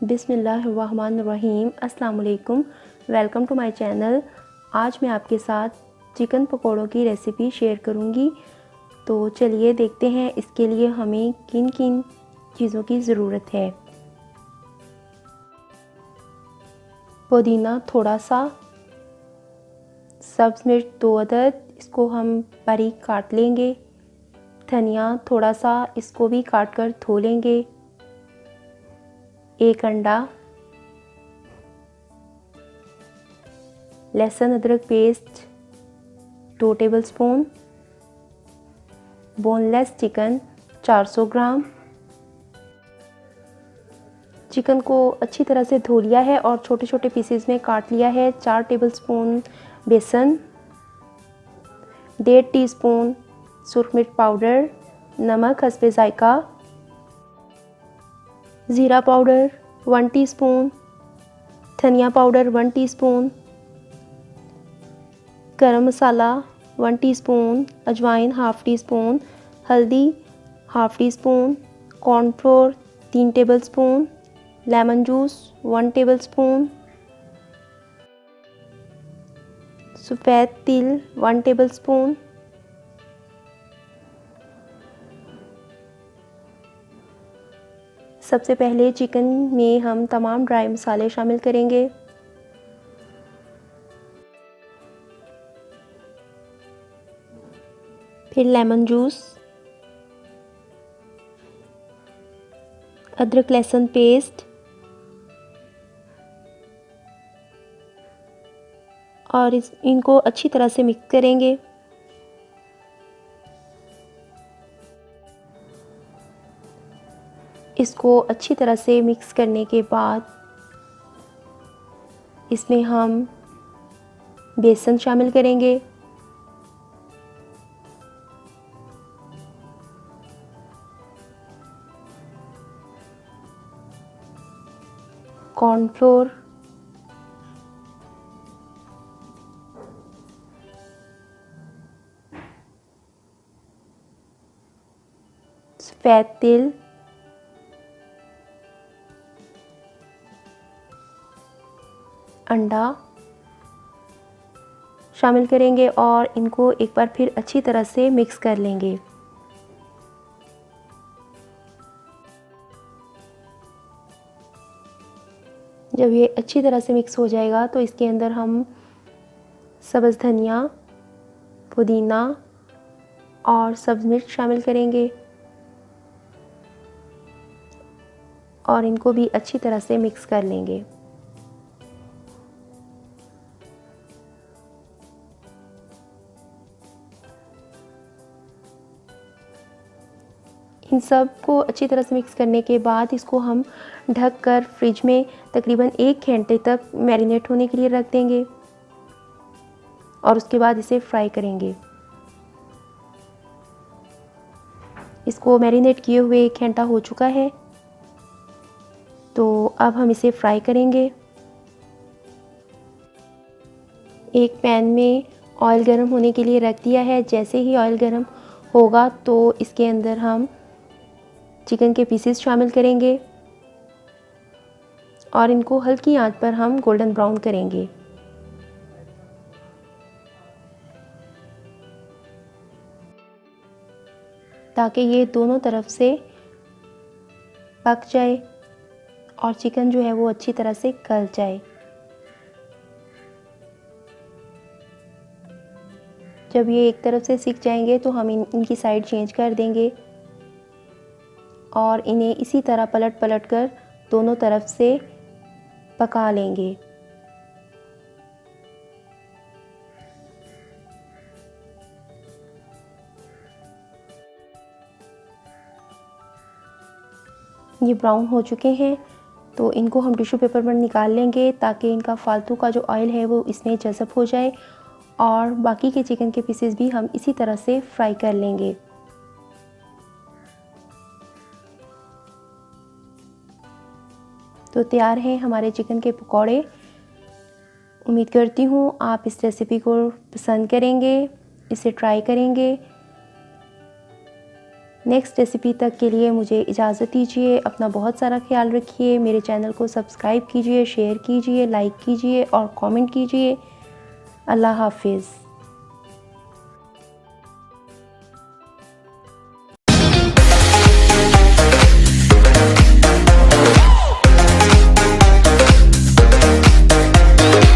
बिस्मिल्लाहिर्रहमानिर्रहीम। अस्सलाम वालेकुम। Welcome to my channel. आज मैं आपके साथ चिकन पकौड़ों की रेसिपी शेयर करूंगी। तो चलिए देखते हैं इसके लिए हमें किन किन चीज़ों की ज़रूरत है। पुदीना थोड़ा सा, सब्ज़ मिर्च 2 अदद, इसको हम बारीक काट लेंगे। धनिया थोड़ा सा, इसको भी काट कर धो लेंगे। 1 अंडा, लहसुन अदरक पेस्ट 2 टेबलस्पून, बोनलेस चिकन 400 ग्राम। चिकन को अच्छी तरह से धो लिया है और छोटे छोटे पीसेस में काट लिया है। 4 टेबलस्पून बेसन, 1.5 टीस्पून सुरख मिर्च पाउडर, नमक हस्बे जायका, ज़ीरा पाउडर 1 टीस्पून, धनिया पाउडर 1 टीस्पून, गरम मसाला 1 टीस्पून, अजवाइन हाफ़ टी स्पून, हल्दी half tea spoon, cornflour 3 tablespoon, lemon juice 1 tablespoon, सफ़ेद तिल 1 टेबलस्पून, सबसे पहले चिकन में हम तमाम ड्राई मसाले शामिल करेंगे। फिर लेमन जूस, अदरक लहसुन पेस्ट और इनको अच्छी तरह से मिक्स करेंगे। इसको अच्छी तरह से मिक्स करने के बाद इसमें हम बेसन शामिल करेंगे। कॉर्नफ्लोर, सफ़ेद तिल, अंडा शामिल करेंगे और इनको एक बार फिर अच्छी तरह से मिक्स कर लेंगे। जब ये अच्छी तरह से मिक्स हो जाएगा तो इसके अंदर हम सब्ज़ धनिया, पुदीना और सब्ज़ मिर्च शामिल करेंगे और इनको भी अच्छी तरह से मिक्स कर लेंगे। इन सब को अच्छी तरह से मिक्स करने के बाद इसको हम ढक कर फ्रिज में तकरीबन 1 घंटे तक मैरिनेट होने के लिए रख देंगे और उसके बाद इसे फ्राई करेंगे। इसको मैरिनेट किए हुए 1 घंटा हो चुका है, तो अब हम इसे फ्राई करेंगे। एक पैन में ऑयल गर्म होने के लिए रख दिया है। जैसे ही ऑयल गर्म होगा तो इसके अंदर हम चिकन के पीसेस शामिल करेंगे और इनको हल्की आंच पर हम गोल्डन ब्राउन करेंगे। ताकि ये दोनों तरफ से पक जाए और चिकन जो है वो अच्छी तरह से गल जाए। जब ये एक तरफ से सिक जाएंगे तो हम इनकी साइड चेंज कर देंगे और इन्हें इसी तरह पलट पलट कर दोनों तरफ से पका लेंगे। ये ब्राउन हो चुके हैं तो इनको हम टिश्यू पेपर पर निकाल लेंगे ताकि इनका फालतू का जो ऑयल है वो इसमें जज़ब हो जाए और बाकी के चिकन के पीसेस भी हम इसी तरह से फ्राई कर लेंगे। तो तैयार हैं हमारे चिकन के पकौड़े। उम्मीद करती हूँ आप इस रेसिपी को पसंद करेंगे, इसे ट्राई करेंगे। नेक्स्ट रेसिपी तक के लिए मुझे इजाज़त दीजिए। अपना बहुत सारा ख्याल रखिए। मेरे चैनल को सब्सक्राइब कीजिए, शेयर कीजिए, लाइक कीजिए और कमेंट कीजिए। अल्लाह हाफिज़।